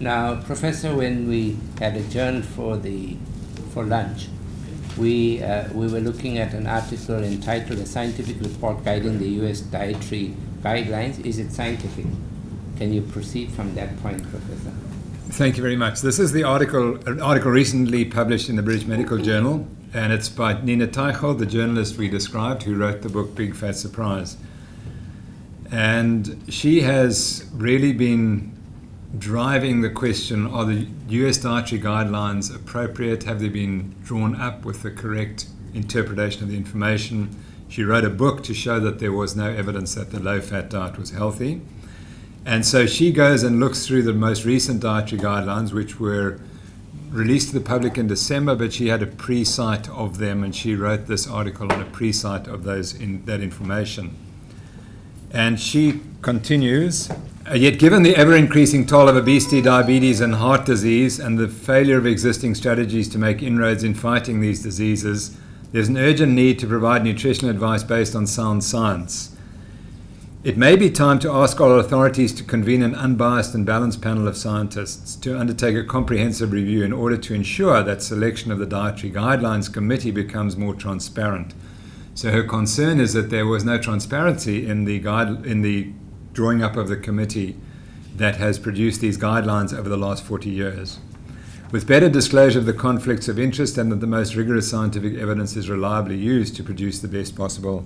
Now, Professor, when we had adjourned for lunch, we were looking at an article entitled "A Scientific Report Guiding the U.S. Dietary Guidelines. Is it scientific?" Can you proceed from that point, Professor? Thank you very much. This is an article recently published in the British Medical Journal, and it's by Nina Teichhold, the journalist we described, who wrote the book Big Fat Surprise. And she has really been driving the question, are the US dietary guidelines appropriate? Have they been drawn up with the correct interpretation of the information? She wrote a book to show that there was no evidence that the low-fat diet was healthy. And so she goes and looks through the most recent dietary guidelines, which were released to the public in December, but she had a pre-sight of them, and she wrote this article on a pre-sight of that information. And she continues, yet given the ever-increasing toll of obesity, diabetes and heart disease and the failure of existing strategies to make inroads in fighting these diseases, there's an urgent need to provide nutritional advice based on sound science. It may be time to ask all authorities to convene an unbiased and balanced panel of scientists to undertake a comprehensive review in order to ensure that selection of the Dietary Guidelines Committee becomes more transparent. So her concern is that there was no transparency in the drawing up of the committee that has produced these guidelines over the last 40 years. With better disclosure of the conflicts of interest and that the most rigorous scientific evidence is reliably used to produce the best possible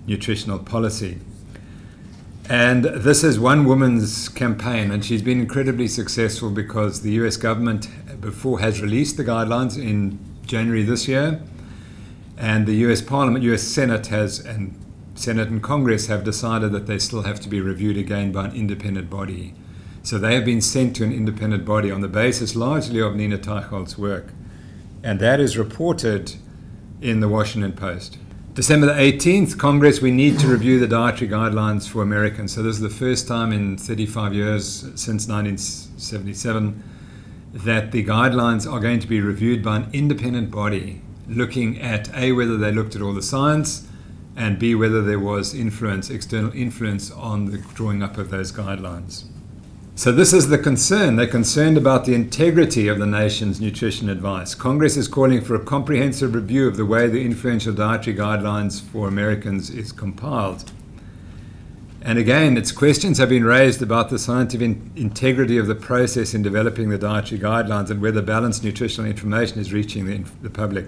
nutritional policy. And this is one woman's campaign, and she's been incredibly successful because the US government before has released the guidelines in January this year, and the US Parliament, US Senate and Congress have decided that they still have to be reviewed again by an independent body. So they have been sent to an independent body on the basis largely of Nina Teichhold's work, and that is reported in the Washington Post. December the 18th, Congress, we need to review the dietary guidelines for Americans. So this is the first time in 35 years since 1977 that the guidelines are going to be reviewed by an independent body, looking at A, whether they looked at all the science, and B, whether there was external influence on the drawing up of those guidelines. So this is the concern. They're concerned about the integrity of the nation's nutrition advice. Congress is calling for a comprehensive review of the way the influential dietary guidelines for Americans is compiled. And again, its questions have been raised about the scientific integrity of the process in developing the dietary guidelines and whether balanced nutritional information is reaching the public.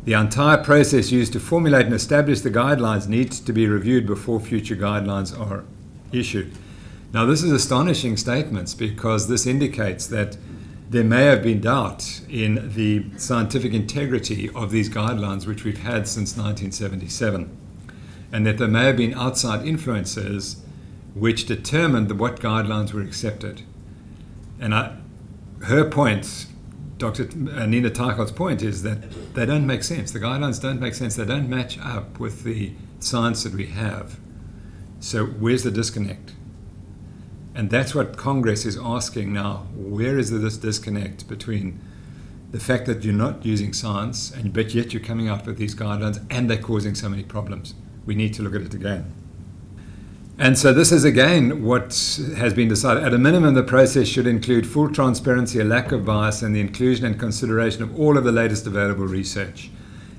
The entire process used to formulate and establish the guidelines needs to be reviewed before future guidelines are issued. Now, this is astonishing statements because this indicates that there may have been doubt in the scientific integrity of these guidelines, which we've had since 1977, and that there may have been outside influences which determined what guidelines were accepted. And her point, Dr. Nina Teichhold's point, is that they don't make sense. The guidelines don't make sense. They don't match up with the science that we have. So where's the disconnect? And that's what Congress is asking now. Where is this disconnect between the fact that you're not using science, but yet you're coming out with these guidelines and they're causing so many problems? We need to look at it again. And so this is again what has been decided. At a minimum, the process should include full transparency, a lack of bias, and the inclusion and consideration of all of the latest available research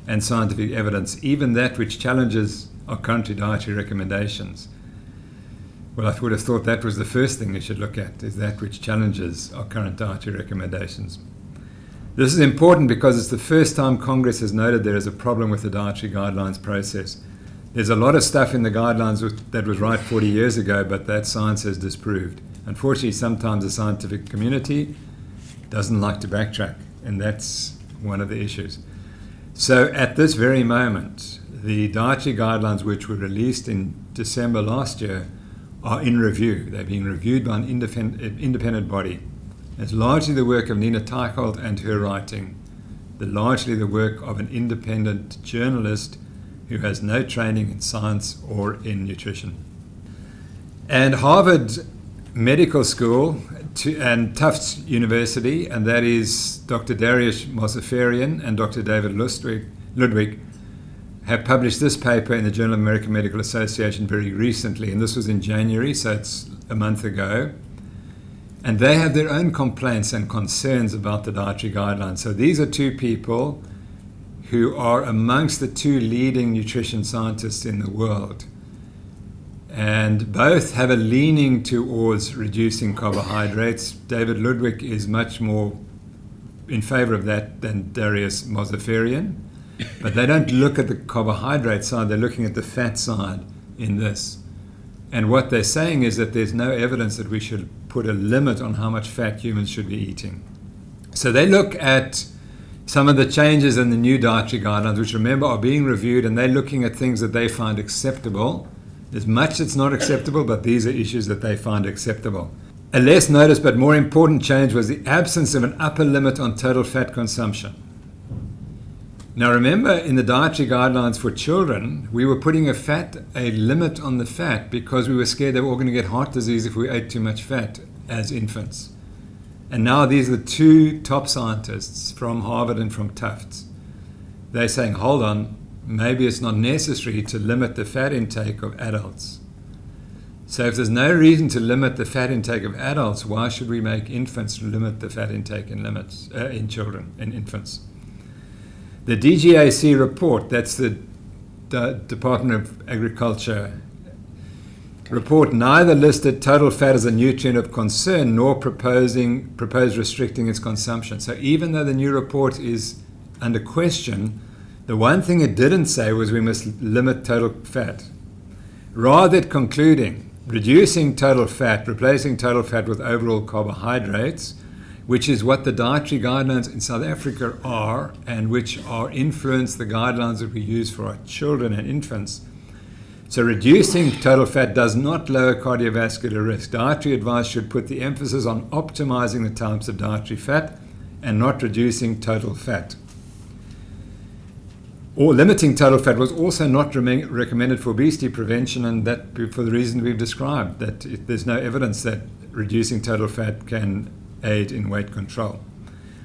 and scientific evidence, even that which challenges our country dietary recommendations. Well, I would have thought that was the first thing you should look at, is that which challenges our current dietary recommendations. This is important because it's the first time Congress has noted there is a problem with the dietary guidelines process. There's a lot of stuff in the guidelines that was right 40 years ago, but that science has disproved. Unfortunately, sometimes the scientific community doesn't like to backtrack, and that's one of the issues. So at this very moment, the dietary guidelines which were released in December last year are in review. They're being reviewed by an independent body. It's largely the work of Nina Teichhold and her writing, largely the work of an independent journalist who has no training in science or in nutrition. And Harvard Medical School and Tufts University, and that is Dr. Darius Mossafarian and Dr. David Ludwig, have published this paper in the Journal of American Medical Association very recently, and this was in January, so it's a month ago. And they have their own complaints and concerns about the dietary guidelines. So these are two people who are amongst the two leading nutrition scientists in the world. And both have a leaning towards reducing carbohydrates. David Ludwig is much more in favor of that than Darius Mozaffarian. But they don't look at the carbohydrate side, they're looking at the fat side in this. And what they're saying is that there's no evidence that we should put a limit on how much fat humans should be eating. So they look at some of the changes in the new dietary guidelines, which remember are being reviewed, and they're looking at things that they find acceptable. There's much that's not acceptable, but these are issues that they find acceptable. A less noticed but more important change was the absence of an upper limit on total fat consumption. Now remember, in the dietary guidelines for children, we were putting a limit on the fat because we were scared they were all going to get heart disease if we ate too much fat as infants. And now these are the two top scientists from Harvard and from Tufts. They're saying, hold on, maybe it's not necessary to limit the fat intake of adults. So if there's no reason to limit the fat intake of adults, why should we make infants limit the fat intake in children, in infants? The DGAC report, that's the Department of Agriculture report, neither listed total fat as a nutrient of concern nor proposed restricting its consumption. So even though the new report is under question, the one thing it didn't say was we must limit total fat. Rather than concluding, reducing total fat, replacing total fat with overall carbohydrates, which is what the dietary guidelines in South Africa are, and which influence the guidelines that we use for our children and infants. So reducing total fat does not lower cardiovascular risk. Dietary advice should put the emphasis on optimizing the types of dietary fat and not reducing total fat. Or limiting total fat was also not recommended for obesity prevention, and that for the reason we've described, that there's no evidence that reducing total fat can aid in weight control.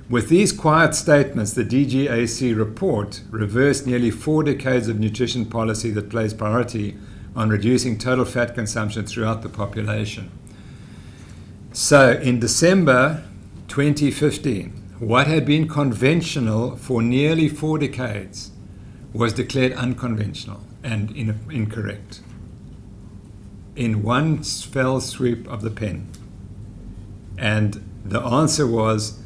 With these quiet statements, the DGAC report reversed nearly 4 decades of nutrition policy that placed priority on reducing total fat consumption throughout the population. So in December 2015, what had been conventional for nearly 4 decades was declared unconventional and incorrect in one fell swoop of the pen. And the answer was,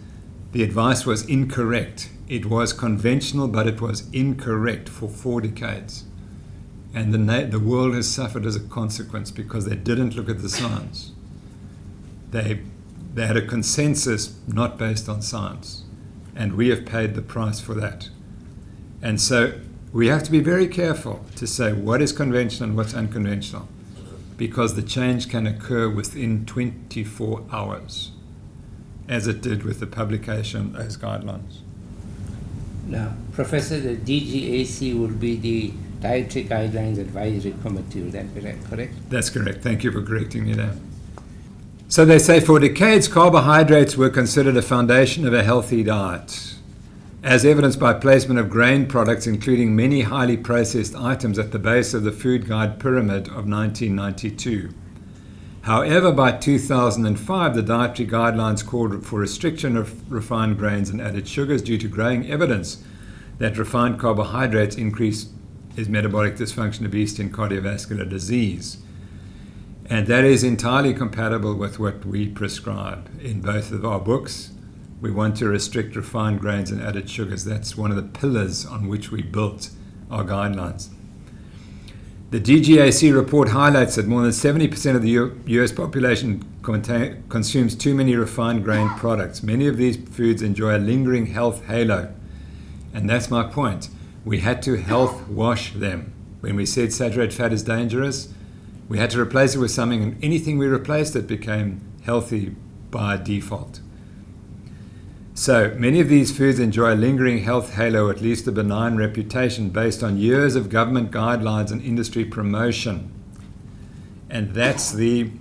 the advice was incorrect. It was conventional, but it was incorrect for 4 decades. And the world has suffered as a consequence because they didn't look at the science. They had a consensus not based on science. And we have paid the price for that. And so we have to be very careful to say what is conventional and what's unconventional, because the change can occur within 24 hours. As it did with the publication of those guidelines. Now, Professor, the DGAC will be the Dietary Guidelines Advisory Committee, will that be correct? That's correct. Thank you for correcting me there. So they say for decades, carbohydrates were considered a foundation of a healthy diet, as evidenced by placement of grain products, including many highly processed items, at the base of the Food Guide Pyramid of 1992. However, by 2005, the dietary guidelines called for restriction of refined grains and added sugars due to growing evidence that refined carbohydrates increase metabolic dysfunction, obesity, and cardiovascular disease. And that is entirely compatible with what we prescribe in both of our books. We want to restrict refined grains and added sugars. That's one of the pillars on which we built our guidelines. The DGAC report highlights that more than 70% of the US population consumes too many refined grain products. Many of these foods enjoy a lingering health halo. And that's my point. We had to health wash them. When we said saturated fat is dangerous, we had to replace it with something, and anything we replaced it became healthy by default. So many of these foods enjoy a lingering health halo, at least a benign reputation, based on years of government guidelines and industry promotion. And that's the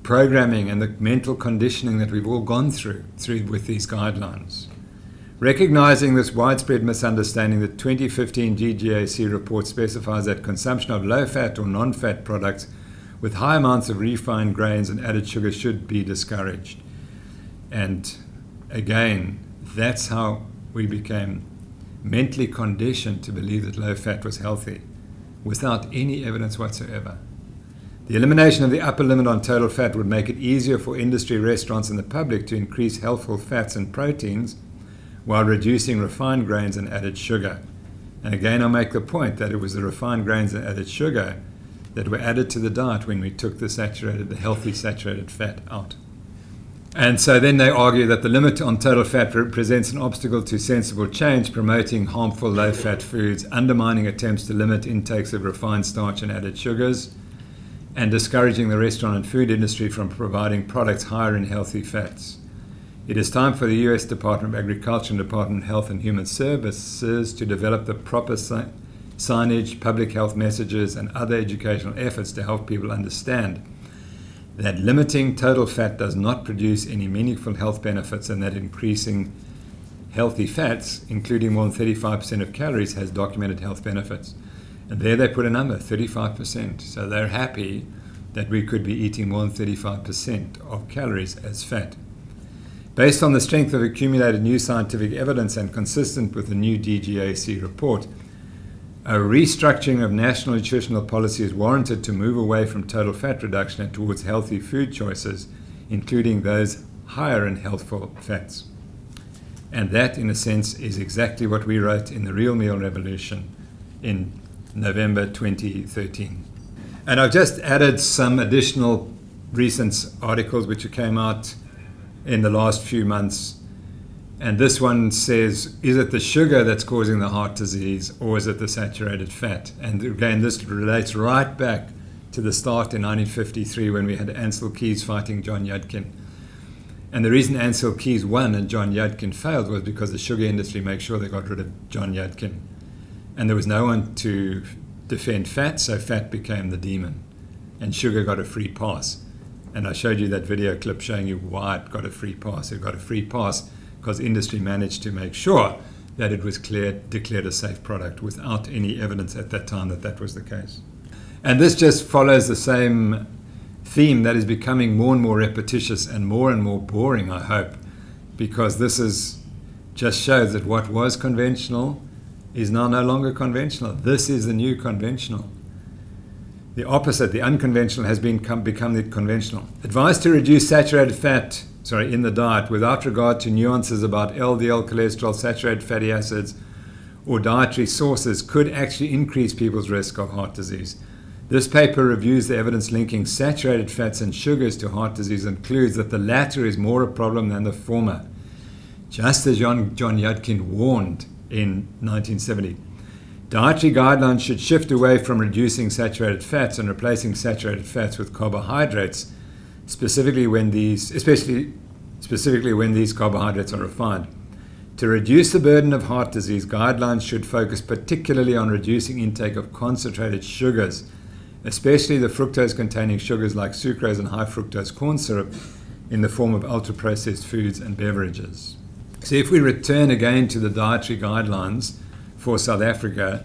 programming and the mental conditioning that we've all gone through with these guidelines. Recognizing this widespread misunderstanding, the 2015 DGAC report specifies that consumption of low-fat or non-fat products with high amounts of refined grains and added sugar should be discouraged. And again, that's how we became mentally conditioned to believe that low fat was healthy, without any evidence whatsoever. The elimination of the upper limit on total fat would make it easier for industry, restaurants, and the public to increase healthful fats and proteins while reducing refined grains and added sugar. And again, I make the point that it was the refined grains and added sugar that were added to the diet when we took the healthy saturated fat out. And so then they argue that the limit on total fat represents an obstacle to sensible change, promoting harmful low-fat foods, undermining attempts to limit intakes of refined starch and added sugars, and discouraging the restaurant and food industry from providing products higher in healthy fats. It is time for the U.S. Department of Agriculture and Department of Health and Human Services to develop the proper signage, public health messages, and other educational efforts to help people understand that limiting total fat does not produce any meaningful health benefits, and that increasing healthy fats, including more than 35% of calories, has documented health benefits. And there they put a number, 35%. So they're happy that we could be eating more than 35% of calories as fat. Based on the strength of accumulated new scientific evidence and consistent with the new DGAC report, a restructuring of national nutritional policy is warranted to move away from total fat reduction and towards healthy food choices, including those higher in healthful fats. And that, in a sense, is exactly what we wrote in the Real Meal Revolution in November 2013. And I've just added some additional recent articles which came out in the last few months. And this one says, is it the sugar that's causing the heart disease, or is it the saturated fat? And again, this relates right back to the start in 1953 when we had Ancel Keys fighting John Yudkin. And the reason Ancel Keys won and John Yudkin failed was because the sugar industry made sure they got rid of John Yudkin. And there was no one to defend fat, so fat became the demon. And sugar got a free pass. And I showed you that video clip showing you why it got a free pass. It got a free pass because industry managed to make sure that it was declared a safe product without any evidence at that time that that was the case. And this just follows the same theme that is becoming more and more repetitious and more boring, I hope, because this just shows that what was conventional is now no longer conventional. This is the new conventional. The opposite, the unconventional, has become the conventional. Advice to reduce saturated fat in the diet without regard to nuances about LDL cholesterol, saturated fatty acids, or dietary sources could actually increase people's risk of heart disease. This paper reviews the evidence linking saturated fats and sugars to heart disease and concludes that the latter is more a problem than the former, just as John Yudkin warned in 1970. Dietary guidelines should shift away from reducing saturated fats and replacing saturated fats with carbohydrates, specifically when these carbohydrates are refined. To reduce the burden of heart disease, guidelines should focus particularly on reducing intake of concentrated sugars, especially the fructose-containing sugars like sucrose and high fructose corn syrup in the form of ultra-processed foods and beverages. So if we return again to the dietary guidelines for South Africa,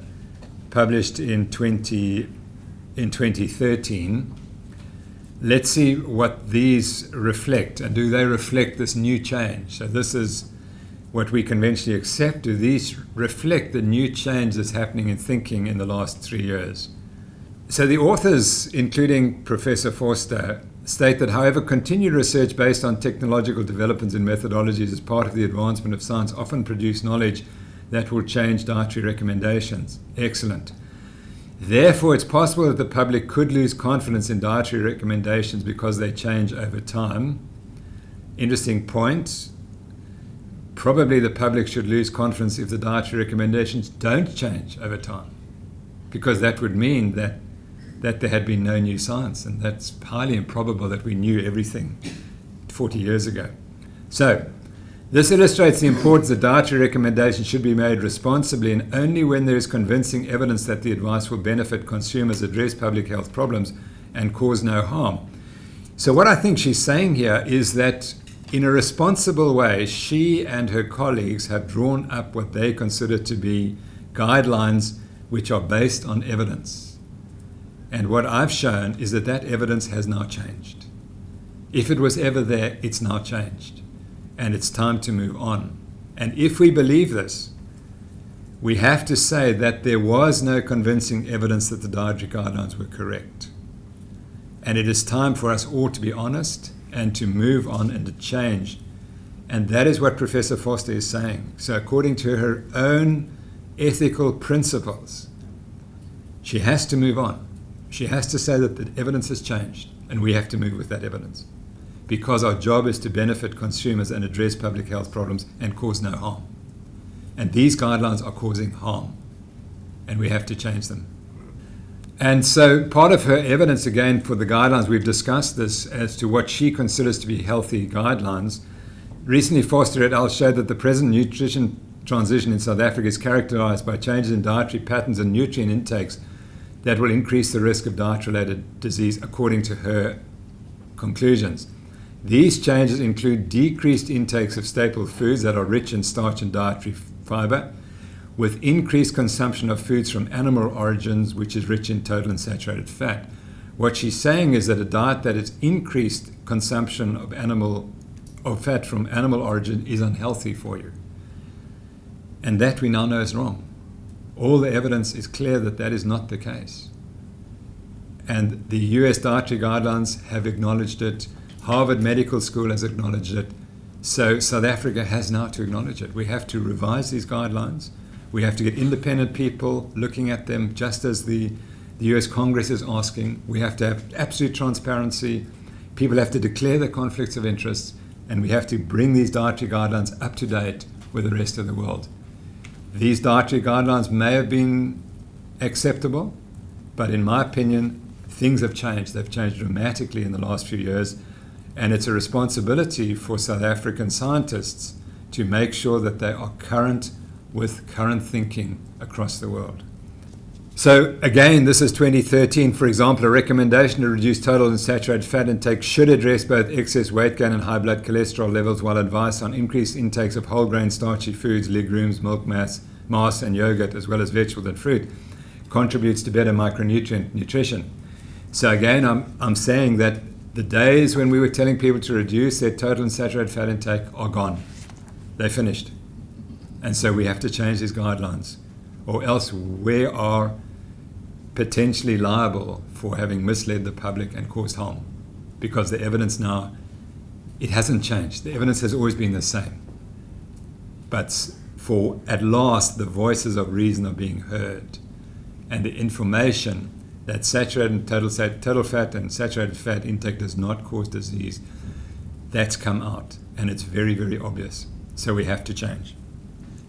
published in 2013, let's see what these reflect, and do they reflect this new change? So this is what we conventionally accept. Do these reflect the new change that's happening in thinking in the last 3 years? So the authors, including Professor Forster, state that, however, continued research based on technological developments in methodologies as part of the advancement of science often produce knowledge that will change dietary recommendations. Excellent. Therefore, it's possible that the public could lose confidence in dietary recommendations because they change over time. Interesting point. Probably the public should lose confidence if the dietary recommendations don't change over time, because that would mean that there had been no new science, and that's highly improbable that we knew everything 40 years ago. So, this illustrates the importance that dietary recommendations should be made responsibly and only when there is convincing evidence that the advice will benefit consumers, address public health problems, and cause no harm. So what I think she's saying here is that in a responsible way, she and her colleagues have drawn up what they consider to be guidelines which are based on evidence. And what I've shown is that evidence has now changed. If it was ever there, it's now changed. And it's time to move on. And if we believe this, we have to say that there was no convincing evidence that the dietary guidelines were correct. And it is time for us all to be honest and to move on and to change. And that is what Professor Foster is saying. So according to her own ethical principles, she has to move on. She has to say that the evidence has changed, and we have to move with that evidence. Because our job is to benefit consumers and address public health problems and cause no harm. And these guidelines are causing harm, and we have to change them. And so part of her evidence, again, for the guidelines, we've discussed this as to what she considers to be healthy guidelines. Recently, Foster et al. Showed that the present nutrition transition in South Africa is characterized by changes in dietary patterns and nutrient intakes that will increase the risk of diet-related disease, according to her conclusions. These changes include decreased intakes of staple foods that are rich in starch and dietary fiber, with increased consumption of foods from animal origins, which is rich in total and saturated fat. What she's saying is that a diet that is increased consumption of fat from animal origin is unhealthy for you. And that we now know is wrong. All the evidence is clear that that is not the case. And the US dietary guidelines have acknowledged it. Harvard Medical School has acknowledged it. So South Africa has now to acknowledge it. We have to revise these guidelines. We have to get independent people looking at them, just as the US Congress is asking. We have to have absolute transparency. People have to declare their conflicts of interest, and we have to bring these dietary guidelines up to date with the rest of the world. These dietary guidelines may have been acceptable, but in my opinion, things have changed. They've changed dramatically in the last few years, and it's a responsibility for South African scientists to make sure that they are current with current thinking across the world. So again, this is 2013. For example, a recommendation to reduce total and saturated fat intake should address both excess weight gain and high blood cholesterol levels, while advice on increased intakes of whole grain starchy foods, legumes, milk mass, and yogurt, as well as vegetables and fruit, contributes to better micronutrient nutrition. So again, I'm saying that the days when we were telling people to reduce their total and saturated fat intake are gone. They're finished. And so we have to change these guidelines, or else we are potentially liable for having misled the public and caused harm, because the evidence now, it hasn't changed. The evidence has always been the same. But for at last, the voices of reason are being heard, and the information that saturated and total fat and saturated fat intake does not cause disease, that's come out, and it's very, very obvious. So we have to change.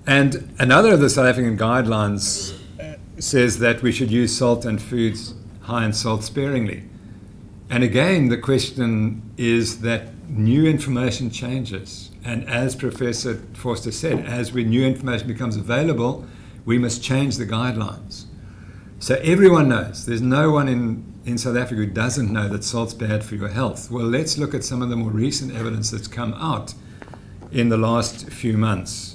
And another of the South African guidelines says that we should use salt and foods high in salt sparingly. And again, the question is that new information changes. And as Professor Forster said, as new information becomes available, we must change the guidelines. So everyone knows. There's no one in South Africa who doesn't know that salt's bad for your health. Well, let's look at some of the more recent evidence that's come out in the last few months.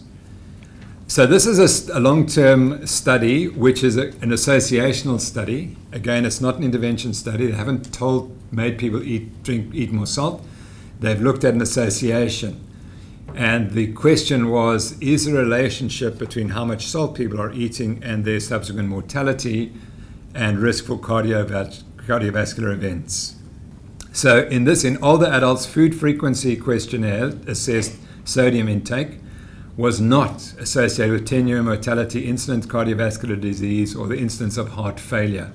So this is a long-term study, which is an associational study. Again, it's not an intervention study. They haven't made people eat more salt. They've looked at an association. And the question was, is there a relationship between how much salt people are eating and their subsequent mortality and risk for cardiovascular events? So in older adults, food frequency questionnaire assessed sodium intake was not associated with 10-year mortality, incident cardiovascular disease, or the incidence of heart failure.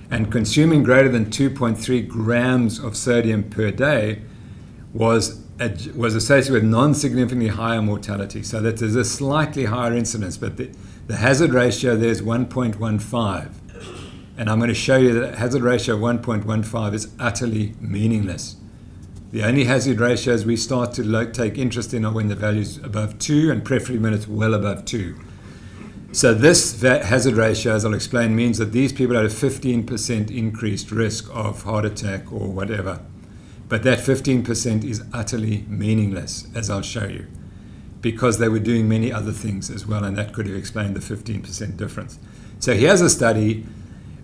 And consuming greater than 2.3 grams of sodium per day was associated with non-significantly higher mortality. So that there's a slightly higher incidence, but the hazard ratio there is 1.15. And I'm going to show you that hazard ratio of 1.15 is utterly meaningless. The only hazard ratios we start to take interest in are when the value is above 2, and preferably when it's well above 2. So this hazard ratio, as I'll explain, means that these people had a 15% increased risk of heart attack or whatever. But that 15% is utterly meaningless, as I'll show you, because they were doing many other things as well, and that could have explained the 15% difference. So here's a study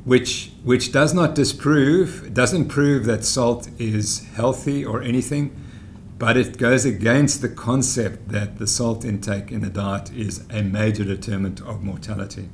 which doesn't prove that salt is healthy or anything, but it goes against the concept that the salt intake in the diet is a major determinant of mortality.